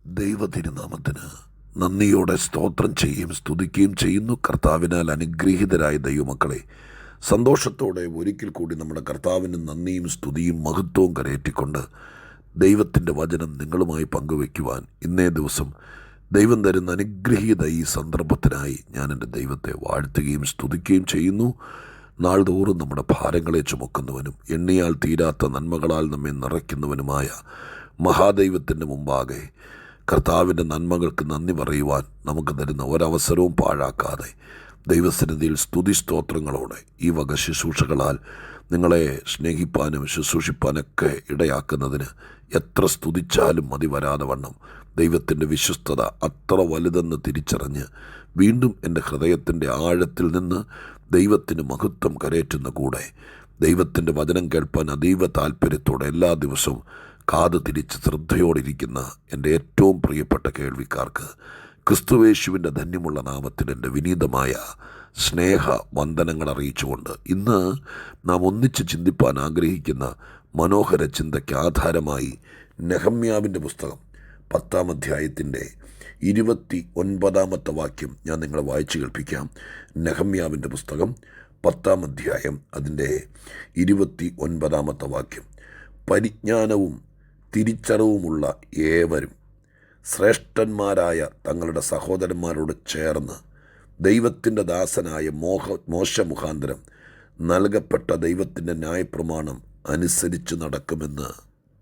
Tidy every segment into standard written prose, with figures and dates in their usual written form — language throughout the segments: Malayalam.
ദൈവ തിരുനാമത്തിന് നന്ദിയോടെ സ്തോത്രം ചെയ്യുകയും സ്തുതിക്കുകയും ചെയ്യുന്നു. കർത്താവിനാൽ അനുഗ്രഹീതരായ ദൈവമക്കളെ, സന്തോഷത്തോടെ ഒരിക്കൽ കൂടി നമ്മുടെ കർത്താവിന് നന്ദിയും സ്തുതിയും മഹത്വവും കരയേറ്റിക്കൊണ്ട് ദൈവത്തിൻ്റെ വചനം നിങ്ങളുമായി പങ്കുവയ്ക്കുവാൻ ഇന്നേ ദിവസം ദൈവം തരുന്ന അനുഗ്രഹീത ഈ സന്ദർഭത്തിനായി ഞാൻ എൻ്റെ ദൈവത്തെ വാഴ്ത്തുകയും സ്തുതിക്കുകയും ചെയ്യുന്നു. നാൾതോറും നമ്മുടെ ഭാരങ്ങളെ ചുമക്കുന്നവനും എണ്ണിയാൽ തീരാത്ത നന്മകളാൽ നമ്മെ നിറയ്ക്കുന്നവനുമായ മഹാദൈവത്തിൻ്റെ മുമ്പാകെ കർത്താവിൻ്റെ നന്മകൾക്ക് നന്ദി പറയുവാൻ നമുക്ക് തരുന്ന ഒരവസരവും പാഴാക്കാതെ ദൈവസന്നിധിയിൽ സ്തുതി സ്തോത്രങ്ങളോടെ ഈ വക ശുശ്രൂഷകളാൽ നിങ്ങളെ സ്നേഹിപ്പാനും ശുശ്രൂഷിപ്പാനൊക്കെ ഇടയാക്കുന്നതിന് എത്ര സ്തുതിച്ചാലും മതി വരാതെ വണ്ണം ദൈവത്തിൻ്റെ വിശ്വസ്തത അത്ര വലുതെന്ന് തിരിച്ചറിഞ്ഞ് വീണ്ടും എൻ്റെ ഹൃദയത്തിൻ്റെ ആഴത്തിൽ നിന്ന് ദൈവത്തിന് മഹത്വം കരയേറ്റുന്ന കൂടെ ദൈവത്തിൻ്റെ വചനം കേൾപ്പാൻ അതീവ താല്പര്യത്തോടെ എല്ലാ ദിവസവും കാത് തിരിച്ച് ശ്രദ്ധയോടിരിക്കുന്ന എൻ്റെ ഏറ്റവും പ്രിയപ്പെട്ട കേൾവിക്കാർക്ക് ക്രിസ്തുവേശുവിൻ്റെ ധന്യമുള്ള നാമത്തിൽ എൻ്റെ വിനീതമായ സ്നേഹ വന്ദനങ്ങൾ അറിയിച്ചുകൊണ്ട് ഇന്ന് നാം ഒന്നിച്ച് ചിന്തിപ്പാൻ ആഗ്രഹിക്കുന്ന മനോഹര ചിന്തയ്ക്ക് ആധാരമായി നെഹമ്യാവിൻ്റെ പുസ്തകം 10-ാം അധ്യായത്തിൻ്റെ 29-ാമത്തെ വാക്യം ഞാൻ നിങ്ങളെ വായിച്ചു കേൾപ്പിക്കാം. നെഹമ്യാവിൻ്റെ പുസ്തകം 10-ാം അധ്യായം അതിൻ്റെ 29-ാമത്തെ വാക്യം. പരിജ്ഞാനവും തിരിച്ചറിവുമുള്ള ഏവരും ശ്രേഷ്ഠന്മാരായ തങ്ങളുടെ സഹോദരന്മാരോട് ചേർന്ന് ദൈവത്തിൻ്റെ ദാസനായ മോശ മുഖാന്തരം നൽകപ്പെട്ട ദൈവത്തിൻ്റെ ന്യായപ്രമാണം അനുസരിച്ച് നടക്കുമെന്ന്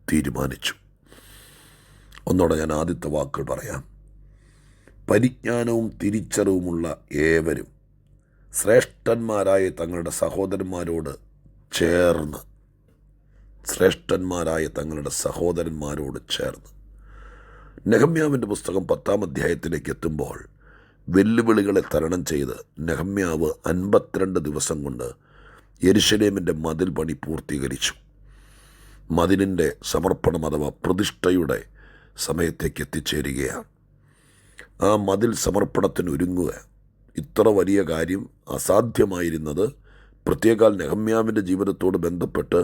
തീരുമാനിച്ചു. ഒന്നോടെ ഞാൻ ആദ്യത്തെ വാക്കുകൾ പറയാം. പരിജ്ഞാനവും തിരിച്ചറിവുമുള്ള ഏവരും ശ്രേഷ്ഠന്മാരായ തങ്ങളുടെ സഹോദരന്മാരോട് ചേർന്ന് നെഹമ്യാവിൻ്റെ പുസ്തകം 10-ാം അധ്യായത്തിലേക്ക് എത്തുമ്പോൾ വെല്ലുവിളികളെ തരണം ചെയ്ത് നെഹമ്യാവ് 52 ദിവസം കൊണ്ട് യെരുശലേമിൻ്റെ മതിൽ പണി പൂർത്തീകരിച്ചു. മതിലിൻ്റെ സമർപ്പണം അഥവാ പ്രതിഷ്ഠയുടെ സമയത്തേക്ക് എത്തിച്ചേരുകയാണ്. ആ മതിൽ സമർപ്പണത്തിന് ഒരുങ്ങുക ഇത്ര വലിയ കാര്യം അസാധ്യമായിരുന്നത് പ്രത്യേകാൽ നെഹമ്യാവിൻ്റെ ജീവിതത്തോട് ബന്ധപ്പെട്ട്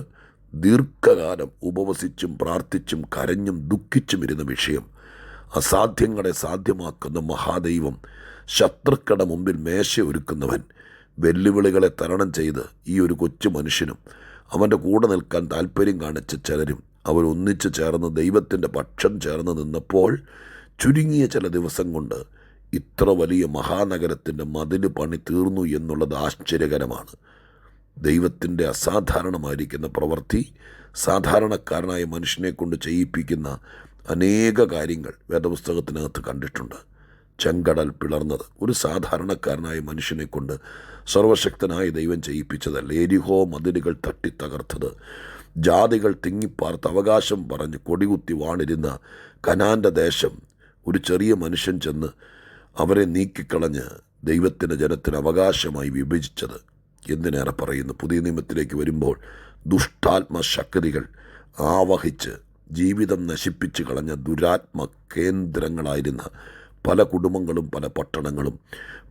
ദീർഘകാലം ഉപവസിച്ചും പ്രാർത്ഥിച്ചും കരഞ്ഞും ദുഃഖിച്ചും ഇരുന്ന വിഷയം അസാധ്യങ്ങളെ സാധ്യമാക്കുന്ന മഹാദൈവം, ശത്രുക്കളുടെ മുമ്പിൽ മേശ ഒരുക്കുന്നവൻ, വെല്ലുവിളികളെ തരണം ചെയ്ത് ഈ ഒരു കൊച്ചു മനുഷ്യനും അവൻ്റെ കൂടെ നിൽക്കാൻ താല്പര്യം കാണിച്ച ചിലരും അവരൊന്നിച്ചു ചേർന്ന് ദൈവത്തിൻ്റെ പക്ഷം ചേർന്ന് നിന്നപ്പോൾ ചുരുങ്ങിയ ചില ദിവസം കൊണ്ട് ഇത്ര വലിയ മഹാനഗരത്തിൻ്റെ മതിൽ പണി തീർന്നു എന്നുള്ളത് ആശ്ചര്യകരമാണ്. ദൈവത്തിൻ്റെ അസാധാരണമായിരിക്കുന്ന പ്രവൃത്തി സാധാരണക്കാരനായ മനുഷ്യനെ കൊണ്ട് ചെയ്യിപ്പിക്കുന്ന അനേക കാര്യങ്ങൾ വേദപുസ്തകത്തിനകത്ത് കണ്ടിട്ടുണ്ട്. ചെങ്കടൽ പിളർന്നത് ഒരു സാധാരണക്കാരനായ മനുഷ്യനെ കൊണ്ട് സർവശക്തനായ ദൈവം ചെയ്യിപ്പിച്ചതല്ല. എരിഹോ മതിലുകൾ തട്ടി തകർത്തത്, ജാതികൾ തിങ്ങിപ്പാർത്ത് അവകാശം പറഞ്ഞ് കൊടികുത്തി വാണിരുന്ന കനാൻ്റെ ദേശം ഒരു ചെറിയ മനുഷ്യൻ ചെന്ന് അവരെ നീക്കിക്കളഞ്ഞ് ദൈവത്തിൻ്റെ ജനത്തിന് അവകാശമായി വിഭജിച്ചത്. എന്തിനേറെ പറയുന്നു, പുതിയ നിയമത്തിലേക്ക് വരുമ്പോൾ ദുഷ്ടാത്മശക്തികൾ ആവഹിച്ച് ജീവിതം നശിപ്പിച്ച് കളഞ്ഞ ദുരാത്മ കേന്ദ്രങ്ങളായിരുന്ന പല കുടുംബങ്ങളും പല പട്ടണങ്ങളും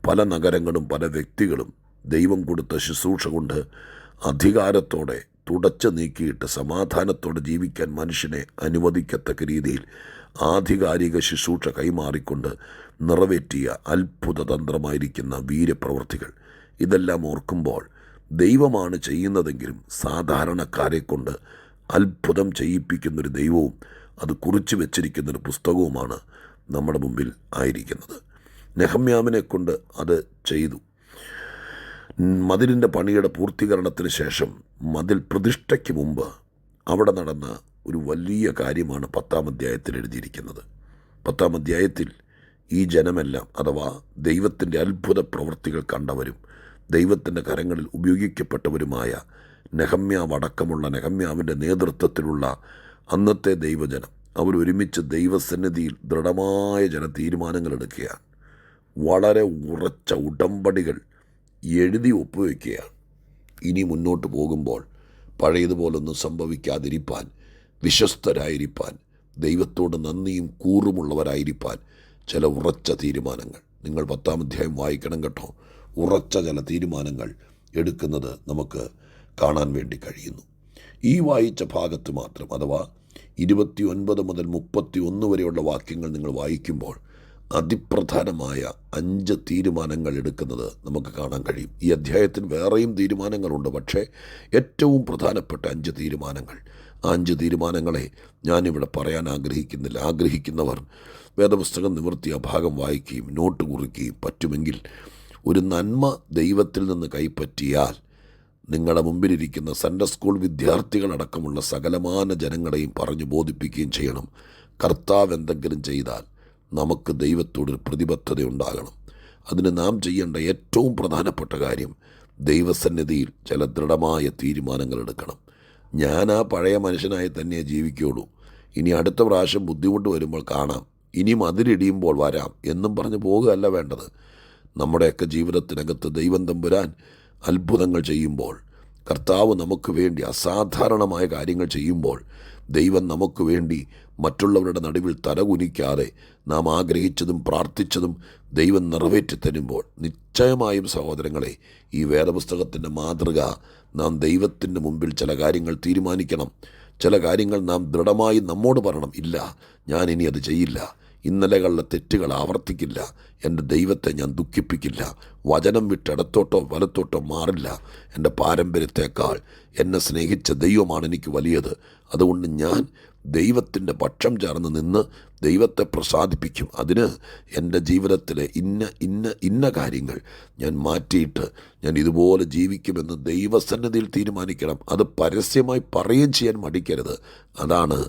പല നഗരങ്ങളും പല വ്യക്തികളും ദൈവം കൊടുത്ത ശുശ്രൂഷ കൊണ്ട് അധികാരത്തോടെ തുടച്ചു നീക്കിയിട്ട് സമാധാനത്തോടെ ജീവിക്കാൻ മനുഷ്യനെ അനുവദിക്കത്തക്ക രീതിയിൽ ആധികാരിക ശുശ്രൂഷ കൈമാറിക്കൊണ്ട് നിറവേറ്റിയ അത്ഭുതതന്ത്രമായിരിക്കുന്ന വീര്യപ്രവർത്തികൾ ഇതെല്ലാം ഓർക്കുമ്പോൾ ദൈവമാണ് ചെയ്യുന്നതെങ്കിലും സാധാരണക്കാരെ കൊണ്ട് അത്ഭുതം ചെയ്യിപ്പിക്കുന്നൊരു ദൈവവും അത് കുറിച്ചു വച്ചിരിക്കുന്നൊരു പുസ്തകവുമാണ് നമ്മുടെ മുമ്പിൽ ആയിരിക്കുന്നത്. നെഹമ്യാവിനെ കൊണ്ട് അത് ചെയ്തു. മതിലിൻ്റെ പണിയുടെ പൂർത്തീകരണത്തിന് ശേഷം മതിൽ പ്രതിഷ്ഠയ്ക്ക് മുമ്പ് അവിടെ നടന്ന ഒരു വലിയ കാര്യമാണ് 10-ാം അധ്യായത്തിൽ എഴുതിയിരിക്കുന്നത്. 10-ാം അധ്യായത്തിൽ ഈ ജനമെല്ലാം അഥവാ ദൈവത്തിൻ്റെ അത്ഭുത പ്രവൃത്തികൾ കണ്ടവരും ദൈവത്തിൻ്റെ കരങ്ങളിൽ ഉപയോഗിക്കപ്പെട്ടവരുമായ നെഹമ്യാവടക്കമുള്ള നെഹമ്യാവിൻ്റെ നേതൃത്വത്തിലുള്ള അന്നത്തെ ദൈവജനം അവരൊരുമിച്ച് ദൈവസന്നിധിയിൽ ദൃഢമായ ചില തീരുമാനങ്ങളെടുക്കുകയാണ്. വളരെ ഉറച്ച ഉടമ്പടികൾ എഴുതി ഒപ്പുവെക്കുകയാണ്. ഇനി മുന്നോട്ട് പോകുമ്പോൾ പഴയതുപോലൊന്നും സംഭവിക്കാതിരിപ്പാൻ, വിശ്വസ്തരായിരിക്കാൻ, ദൈവത്തോട് നന്ദിയും കൂറുമുള്ളവരായിരിക്കാൻ ചില ഉറച്ച തീരുമാനങ്ങൾ നിങ്ങൾ 10-ാം അധ്യായം വായിക്കണം കേട്ടോ. ഉറച്ച ചില തീരുമാനങ്ങൾ എടുക്കുന്നത് നമുക്ക് കാണാൻ വേണ്ടി കഴിയുന്നു. ഈ വായിച്ച ഭാഗത്ത് മാത്രം അഥവാ 29 മുതൽ 31 വരെയുള്ള വാക്യങ്ങൾ നിങ്ങൾ വായിക്കുമ്പോൾ അതിപ്രധാനമായ 5 തീരുമാനങ്ങൾ എടുക്കുന്നത് നമുക്ക് കാണാൻ കഴിയും. ഈ അധ്യായത്തിൽ വേറെയും തീരുമാനങ്ങളുണ്ട്, പക്ഷേ ഏറ്റവും പ്രധാനപ്പെട്ട 5 തീരുമാനങ്ങൾ. ആ 5 തീരുമാനങ്ങളെ ഞാനിവിടെ പറയാൻ ആഗ്രഹിക്കുന്നില്ല. ആഗ്രഹിക്കുന്നവർ വേദപുസ്തകം നിവർത്തിയ ഭാഗം വായിക്കുകയും നോട്ട് കുറിക്കുകയും പറ്റുമെങ്കിൽ ഒരു നന്മ ദൈവത്തിൽ നിന്ന് കൈപ്പറ്റിയാൽ നിങ്ങളുടെ മുമ്പിലിരിക്കുന്ന സൺഡേ സ്കൂൾ വിദ്യാർത്ഥികളടക്കമുള്ള സകലമാന ജനങ്ങളെയും പറഞ്ഞു ബോധിപ്പിക്കുകയും ചെയ്യണം. കർത്താവ് എന്തെങ്കിലും ചെയ്താൽ നമുക്ക് ദൈവത്തോടൊരു പ്രതിബദ്ധത ഉണ്ടാകണം. അതിന് നാം ചെയ്യേണ്ട ഏറ്റവും പ്രധാനപ്പെട്ട കാര്യം ദൈവസന്നിധിയിൽ ചില ദൃഢമായ തീരുമാനങ്ങൾ എടുക്കണം. ഞാൻ ആ പഴയ മനുഷ്യനായി തന്നെ ജീവിക്കുകയുള്ളൂ, ഇനി അടുത്ത പ്രാവശ്യം ബുദ്ധിമുട്ട് വരുമ്പോൾ കാണാം, ഇനിയും അതിരിടിയുമ്പോൾ വരാം എന്നും പറഞ്ഞ് പോകുകയല്ല വേണ്ടത്. നമ്മുടെയൊക്കെ ജീവിതത്തിനകത്ത് ദൈവം തമ്പുരാൻ അത്ഭുതങ്ങൾ ചെയ്യുമ്പോൾ, കർത്താവ് നമുക്ക് വേണ്ടി അസാധാരണമായ കാര്യങ്ങൾ ചെയ്യുമ്പോൾ, ദൈവം നമുക്ക് വേണ്ടി മറ്റുള്ളവരുടെ നടുവിൽ തലകുനിക്കാതെ നാം ആഗ്രഹിച്ചതും പ്രാർത്ഥിച്ചതും ദൈവം നിറവേറ്റി തരുമ്പോൾ നിശ്ചയമായും സഹോദരങ്ങളെ, ഈ വേദപുസ്തകത്തിൻ്റെ മാതൃക നാം ദൈവത്തിൻ്റെ മുമ്പിൽ ചില കാര്യങ്ങൾ തീരുമാനിക്കണം. ചില കാര്യങ്ങൾ നാം ദൃഢമായി നമ്മോട് പറയണം, ഇല്ല, ഞാൻ ഇനി അത് ചെയ്യില്ല, ഇന്നലെകളിലെ തെറ്റുകൾ ആവർത്തിക്കില്ല, എൻ്റെ ദൈവത്തെ ഞാൻ ദുഃഖിപ്പിക്കില്ല, വചനം വിട്ട് ഇടത്തോട്ടോ വലത്തോട്ടോ മാറില്ല, എൻ്റെ പാരമ്പര്യത്തേക്കാൾ എന്നെ സ്നേഹിച്ച ദൈവമാണ് എനിക്ക് വലിയത്, അതുകൊണ്ട് ഞാൻ ദൈവത്തിൻ്റെ പക്ഷം ചേർന്ന് നിന്ന് ദൈവത്തെ പ്രസാദിപ്പിക്കും. അതിന് എൻ്റെ ജീവിതത്തിലെ ഇന്ന കാര്യങ്ങൾ ഞാൻ മാറ്റിയിട്ട് ഞാൻ ഇതുപോലെ ജീവിക്കുമെന്ന് ദൈവസന്നിധിയിൽ തീരുമാനിക്കണം. അത് പരസ്യമായി പറയുകയും ചെയ്യാൻ മടിക്കരുത്. അതാണ്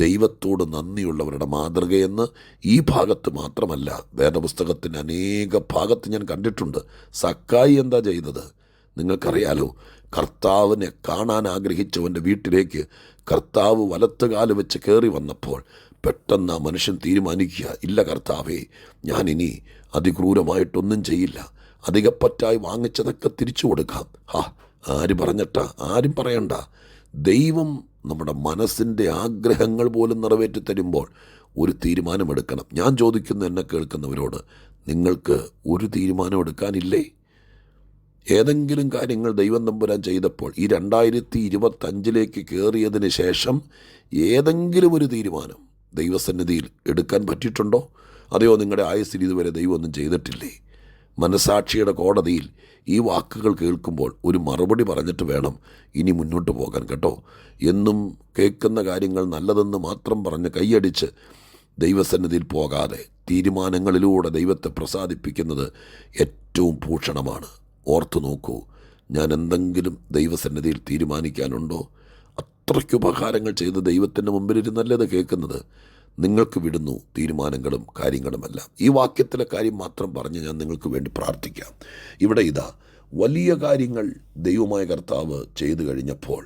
ദൈവത്തോട് നന്ദിയുള്ളവരുടെ മാതൃകയെന്ന് ഈ ഭാഗത്ത് മാത്രമല്ല, വേദപുസ്തകത്തിൻ്റെ അനേക ഭാഗത്ത് ഞാൻ കണ്ടിട്ടുണ്ട്. സക്കായി എന്താ ചെയ്തത് നിങ്ങൾക്കറിയാലോ. കർത്താവിനെ കാണാൻ ആഗ്രഹിച്ചവൻ്റെ വീട്ടിലേക്ക് കർത്താവ് വലത്തുകാല് വെച്ച് കയറി വന്നപ്പോൾ പെട്ടെന്ന് ആ മനുഷ്യൻ തീരുമാനിക്കുക, ഇല്ല കർത്താവേ, ഞാനിനി അതിക്രൂരമായിട്ടൊന്നും ചെയ്യില്ല, അധികപ്പറ്റായി വാങ്ങിച്ചതൊക്കെ തിരിച്ചു കൊടുക്കാം. ആര് പറഞ്ഞിട്ടാ? ആരും പറയണ്ട. ദൈവം നമ്മുടെ മനസ്സിൻ്റെ ആഗ്രഹങ്ങൾ പോലും നിറവേറ്റി തരുമ്പോൾ ഒരു തീരുമാനമെടുക്കണം. ഞാൻ ചോദിക്കുന്നു എന്നെ കേൾക്കുന്നവരോട്, നിങ്ങൾക്ക് ഒരു തീരുമാനമെടുക്കാനില്ലേ? ഏതെങ്കിലും കാര്യങ്ങൾ ദൈവം തമ്പുരാൻ ചെയ്തപ്പോൾ ഈ 2025 കയറിയതിന് ശേഷം ഏതെങ്കിലും ഒരു തീരുമാനം ദൈവസന്നിധിയിൽ എടുക്കാൻ പറ്റിയിട്ടുണ്ടോ? അതെയോ നിങ്ങളുടെ ആയുസ്സിൽ ഇതുവരെ ദൈവം ഒന്നും ചെയ്തിട്ടില്ലേ? മനസാക്ഷിയുടെ കോടതിയിൽ ഈ വാക്കുകൾ കേൾക്കുമ്പോൾ ഒരു മറുപടി പറഞ്ഞിട്ട് വേണം ഇനി മുന്നോട്ട് പോകാൻ കേട്ടോ. എന്നും കേൾക്കുന്ന കാര്യങ്ങൾ നല്ലതെന്ന് മാത്രം പറഞ്ഞ് കൈയടിച്ച് ദൈവസന്നിധിയിൽ പോകാതെ തീരുമാനങ്ങളിലൂടെ ദൈവത്തെ പ്രസാദിപ്പിക്കുന്നത് ഏറ്റവും ഭൂഷണമാണ്. ഓർത്തു നോക്കൂ, ഞാൻ എന്തെങ്കിലും ദൈവസന്നിധിയിൽ തീരുമാനിക്കാനുണ്ടോ? അത്രയ്ക്ക് ഉപകാരങ്ങൾ ചെയ്ത് ദൈവത്തിൻ്റെ മുമ്പിലിരുന്നല്ലേ അത് കേൾക്കുന്നത്. നിങ്ങൾക്ക് വിടുന്നു തീരുമാനങ്ങളും കാര്യങ്ങളുമെല്ലാം. ഈ വാക്യത്തിലെ കാര്യം മാത്രം പറഞ്ഞ് ഞാൻ നിങ്ങൾക്ക് വേണ്ടി പ്രാർത്ഥിക്കാം. ഇവിടെ ഇതാ വലിയ കാര്യങ്ങൾ ദൈവമായ കർത്താവ് ചെയ്തു കഴിഞ്ഞപ്പോൾ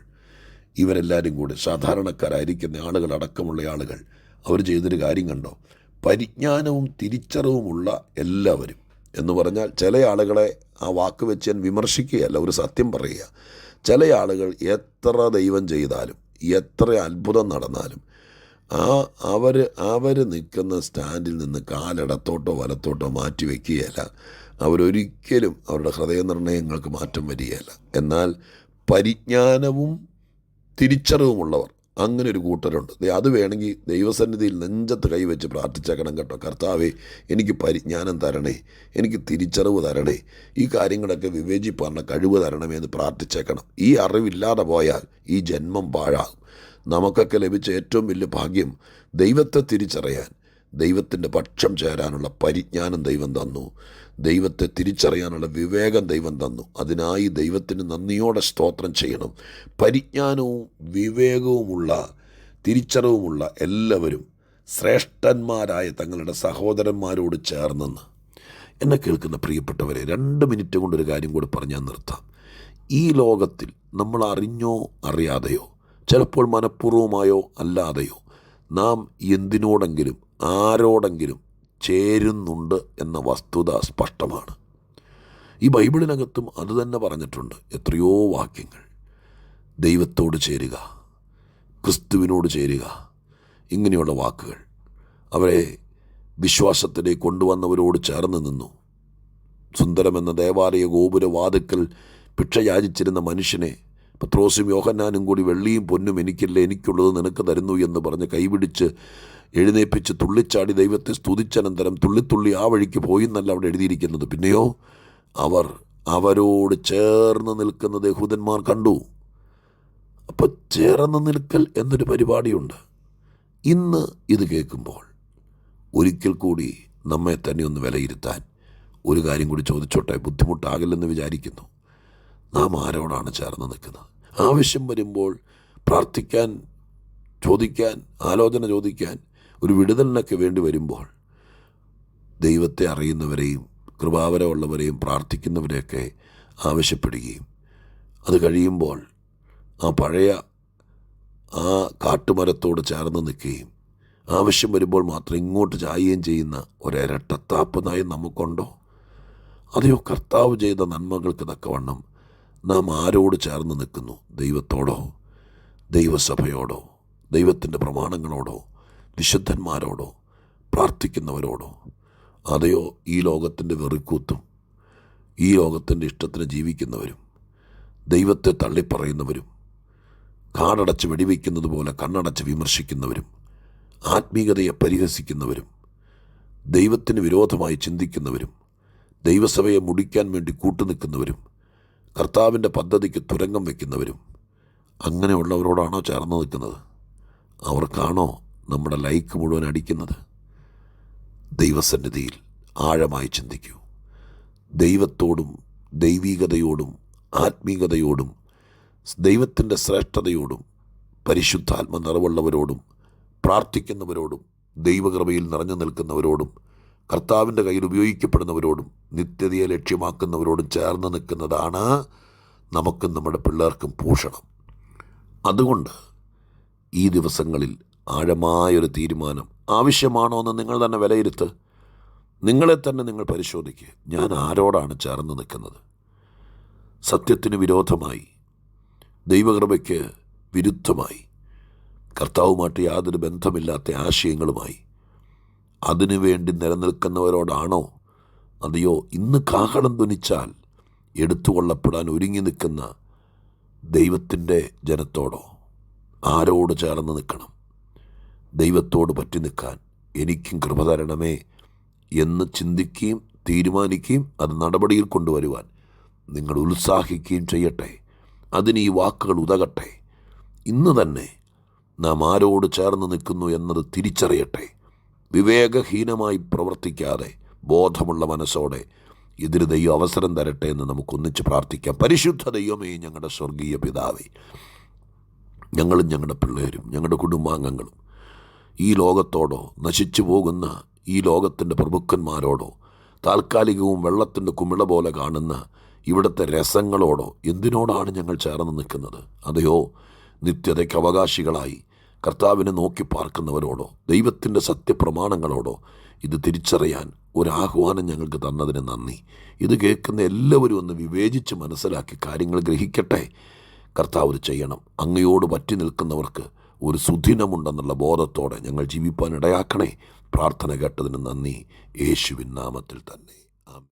ഇവരെല്ലാവരും കൂടി സാധാരണക്കാരായിരിക്കുന്ന ആളുകളടക്കമുള്ള ആളുകൾ അവർ ചെയ്തൊരു കാര്യം കണ്ടോ? പരിജ്ഞാനവും തിരിച്ചറിവുമുള്ള എല്ലാവരും എന്ന് പറഞ്ഞാൽ ചില ആളുകളെ ആ വാക്ക് വെച്ച് ഞാൻ വിമർശിക്കുകയല്ല, ഒരു സത്യം പറയുക. ചില ആളുകൾ എത്ര ദൈവം ചെയ്താലും എത്ര അത്ഭുതം നടന്നാലും അവർ നിൽക്കുന്ന സ്റ്റാൻഡിൽ നിന്ന് കാലിടത്തോട്ടോ വലത്തോട്ടോ മാറ്റി വയ്ക്കുകയല്ല. അവരൊരിക്കലും അവരുടെ ഹൃദയനിർണയങ്ങൾക്ക് മാറ്റം വരികയല്ല. എന്നാൽ പരിജ്ഞാനവും തിരിച്ചറിവുമുള്ളവർ അങ്ങനെ ഒരു കൂട്ടരുണ്ട്. അത് വേണമെങ്കിൽ ദൈവസന്നിധിയിൽ നെഞ്ചത്ത് കൈവച്ച് പ്രാർത്ഥിച്ചേക്കണം കേട്ടോ. കർത്താവേ, എനിക്ക് പരിജ്ഞാനം തരണേ, എനിക്ക് തിരിച്ചറിവ് തരണേ, ഈ കാര്യങ്ങളൊക്കെ വിവേചിപ്പാനുള്ള കഴിവ് തരണമേ എന്ന് പ്രാർത്ഥിച്ചേക്കണം. ഈ അറിവില്ലാതെ പോയാൽ ഈ ജന്മം പാഴാകും. നമുക്കൊക്കെ ലഭിച്ച ഏറ്റവും വലിയ ഭാഗ്യം ദൈവത്തെ തിരിച്ചറിയാൻ, ദൈവത്തിൻ്റെ പക്ഷം ചേരാനുള്ള പരിജ്ഞാനം ദൈവം തന്നു, ദൈവത്തെ തിരിച്ചറിയാനുള്ള വിവേകം ദൈവം തന്നു. അതിനായി ദൈവത്തിന് നന്ദിയോടെ സ്തോത്രം ചെയ്യണം. പരിജ്ഞാനവും വിവേകവുമുള്ള തിരിച്ചറിവുമുള്ള എല്ലാവരും ശ്രേഷ്ഠന്മാരായ തങ്ങളുടെ സഹോദരന്മാരോട് ചേർന്നെന്ന്. എന്നെ കേൾക്കുന്ന പ്രിയപ്പെട്ടവരെ, 2 മിനിറ്റ് കൊണ്ടൊരു കാര്യം കൂടി പറഞ്ഞാൽ നിർത്താം. ഈ ലോകത്തിൽ നമ്മൾ അറിഞ്ഞോ അറിയാതെയോ, ചിലപ്പോൾ മനഃപൂർവമായോ അല്ലാതെയോ, നാം എന്തിനോടെങ്കിലും ആരോടെങ്കിലും ചേരുന്നുണ്ട് എന്ന വസ്തുത സ്പഷ്ടമാണ്. ഈ ബൈബിളിനകത്തും അത് തന്നെ പറഞ്ഞിട്ടുണ്ട്. എത്രയോ വാക്യങ്ങൾ. ദൈവത്തോട് ചേരുക, ക്രിസ്തുവിനോട് ചേരുക, ഇങ്ങനെയുള്ള വാക്കുകൾ. അവരെ വിശ്വാസത്തിലേക്ക് കൊണ്ടുവന്നവരോട് ചേർന്ന് നിന്നു. സുന്ദരമെന്ന ദേവാലയ ഗോപുരവാതിക്കൽ ഭിക്ഷ യാചിച്ചിരുന്ന മനുഷ്യനെ പത്രോസും യോഹന്നാനും കൂടി വെള്ളിയും പൊന്നും എനിക്കില്ല, എനിക്കുള്ളത് നിനക്ക് തരുന്നു എന്ന് പറഞ്ഞ് കൈപിടിച്ച് എഴുന്നേൽപ്പിച്ച് തുള്ളിച്ചാടി ദൈവത്തെ സ്തുതിച്ചനന്തരം തുള്ളിത്തുള്ളി ആ വഴിക്ക് പോയി എന്നല്ല അവിടെ എഴുതിയിരിക്കുന്നത്. പിന്നെയോ അവരോട് ചേർന്ന് നിൽക്കുന്നത് യഹൂദന്മാർ കണ്ടു. അപ്പോൾ ചേർന്ന് നിൽക്കൽ എന്നൊരു പരിപാടിയുണ്ട്. ഇന്ന് ഇത് കേൾക്കുമ്പോൾ ഒരിക്കൽ കൂടി നമ്മെ തന്നെ ഒന്ന് വിലയിരുത്താൻ ഒരു കാര്യം കൂടി ചോദിച്ചോട്ടെ. ബുദ്ധിമുട്ടാകില്ലെന്ന് വിചാരിക്കുന്നു. നാം ആരോടാണ് ചേർന്ന് നിൽക്കുന്നത്? ആവശ്യം വരുമ്പോൾ പ്രാർത്ഥിക്കാൻ, ചോദിക്കാൻ, ആലോചന ചോദിക്കാൻ, ഒരു വിടുതലിനൊക്കെ വേണ്ടി വരുമ്പോൾ ദൈവത്തെ അറിയുന്നവരെയും കൃപാവരമുള്ളവരെയും പ്രാർത്ഥിക്കുന്നവരെയൊക്കെ ആവശ്യപ്പെടുകയും അത് കഴിയുമ്പോൾ ആ പഴയ ആ കാട്ടുമരത്തോട് ചേർന്ന് നിൽക്കുകയും ആവശ്യം വരുമ്പോൾ മാത്രം ഇങ്ങോട്ട് ചായുകയും ചെയ്യുന്ന ഒരിരട്ടത്താപ്പ് നയം നമുക്കുണ്ടോ? അതെയോ കർത്താവ് ചെയ്ത നന്മകൾക്ക് തക്കവണ്ണം നാം ആരോട് ചേർന്ന് നിൽക്കുന്നു? ദൈവത്തോടോ, ദൈവസഭയോടോ, ദൈവത്തിൻ്റെ പ്രമാണങ്ങളോടോ, വിശുദ്ധന്മാരോടോ, പ്രാർത്ഥിക്കുന്നവരോടോ? അതെയോ ഈ ലോകത്തിൻ്റെ വെറിക്കൂത്തും ഈ ലോകത്തിൻ്റെ ഇഷ്ടത്തിന് ജീവിക്കുന്നവരും ദൈവത്തെ തള്ളിപ്പറയുന്നവരും കാടടച്ച് വെടിവെക്കുന്നത് പോലെ കണ്ണടച്ച് വിമർശിക്കുന്നവരും ആത്മീയതയെ പരിഹസിക്കുന്നവരും ദൈവത്തിന് വിരോധമായി ചിന്തിക്കുന്നവരും ദൈവസഭയെ മുടിക്കാൻ വേണ്ടി കൂട്ടുനിൽക്കുന്നവരും കർത്താവിൻ്റെ പദ്ധതിക്ക് തുരങ്കം വയ്ക്കുന്നവരും അങ്ങനെയുള്ളവരോടാണോ ചേർന്ന് നിൽക്കുന്നത്? അവർക്കാണോ നമ്മുടെ ലൈക്ക് മുഴുവൻ അടിക്കുന്നത്? ദൈവസന്നിധിയിൽ ആഴമായി ചിന്തിക്കൂ. ദൈവത്തോടും ദൈവീകതയോടും ആത്മീയതയോടും ദൈവത്തിൻ്റെ ശ്രേഷ്ഠതയോടും പരിശുദ്ധാത്മ നിറവുള്ളവരോടും പ്രാർത്ഥിക്കുന്നവരോടും ദൈവകൃപയിൽ നിറഞ്ഞു നിൽക്കുന്നവരോടും കർത്താവിൻ്റെ കയ്യിൽ ഉപയോഗിക്കപ്പെടുന്നവരോടും നിത്യതയെ ലക്ഷ്യമാക്കുന്നവരോടും ചേർന്ന് നിൽക്കുന്നതാണ് നമുക്കും നമ്മുടെ പിള്ളേർക്കും ഭൂഷണം. അതുകൊണ്ട് ഈ ദിവസങ്ങളിൽ ആഴമായൊരു തീരുമാനം ആവശ്യമാണോ എന്ന് നിങ്ങൾ തന്നെ വിലയിരുത്ത്. നിങ്ങളെ തന്നെ നിങ്ങൾ പരിശോധിക്കുക. ഞാൻ ആരോടാണ് ചേർന്ന് നിൽക്കുന്നത്? സത്യത്തിന് വിരോധമായി, ദൈവകൃപയ്ക്ക് വിരുദ്ധമായി, കർത്താവുമായിട്ട് യാതൊരു ബന്ധമില്ലാത്ത ആശയങ്ങളുമായി അതിനുവേണ്ടി നിലനിൽക്കുന്നവരോടാണോ? അതെയോ ഇന്ന് കാഹളം ധ്വനിച്ചാൽ എടുത്തുകൊള്ളപ്പെടാൻ ഒരുങ്ങി നിൽക്കുന്ന ദൈവത്തിൻ്റെ ജനത്തോടോ? ആരോട് ചേർന്ന് നിൽക്കണം? ദൈവത്തോട് പറ്റി നിൽക്കാൻ എനിക്കും കൃപ തരണമേ എന്ന് ചിന്തിക്കുകയും തീരുമാനിക്കുകയും അത് നടപടിയിൽ കൊണ്ടുവരുവാൻ നിങ്ങൾ ഉത്സാഹിക്കുകയും ചെയ്യട്ടെ. അതിന് ഈ വാക്കുകൾ ഉതകട്ടെ. ഇന്ന് തന്നെ നാം ആരോട് ചേർന്ന് നിൽക്കുന്നു എന്നത് തിരിച്ചറിയട്ടെ. വിവേകഹീനമായി പ്രവർത്തിക്കാതെ ബോധമുള്ള മനസ്സോടെ ഇതിന് ദൈവം അവസരം തരട്ടെ എന്ന് നമുക്കൊന്നിച്ച് പ്രാർത്ഥിക്കാം. പരിശുദ്ധ ദൈവമേ, ഞങ്ങളുടെ സ്വർഗീയ പിതാവേ, ഞങ്ങളും ഞങ്ങളുടെ പിള്ളേരും ഞങ്ങളുടെ കുടുംബാംഗങ്ങളും ഈ ലോകത്തോടോ നശിച്ചു പോകുന്ന ഈ ലോകത്തിൻ്റെ പ്രഭുക്കന്മാരോടോ താൽക്കാലികവും വെള്ളത്തിൻ്റെ കുമിള പോലെ കാണുന്ന ഇവിടുത്തെ രസങ്ങളോടോ എന്തിനോടാണ് ഞങ്ങൾ ചേർന്ന് നിൽക്കുന്നത്? അതെയോ നിത്യതയ്ക്ക് അവകാശികളായി കർത്താവിനെ നോക്കി പാർക്കുന്നവരോടോ ദൈവത്തിൻ്റെ സത്യപ്രമാണങ്ങളോടോ? ഇത് തിരിച്ചറിയാൻ ഒരാഹ്വാനം ഞങ്ങൾക്ക് തന്നതിന് നന്ദി. ഇത് കേൾക്കുന്ന എല്ലാവരും ഒന്ന് വിവേചിച്ച് മനസ്സിലാക്കി കാര്യങ്ങൾ ഗ്രഹിക്കട്ടെ. കർത്താവ് ചെയ്യണം. അങ്ങയോട് പറ്റി നിൽക്കുന്നവർക്ക് ഒരു സുദിനമുണ്ടെന്നുള്ള ബോധത്തോടെ ഞങ്ങൾ ജീവിപ്പാൻ ഇടയാക്കണേ. പ്രാർത്ഥന കേട്ടതിന് നന്ദി. യേശുവിൻ നാമത്തിൽ തന്നെ.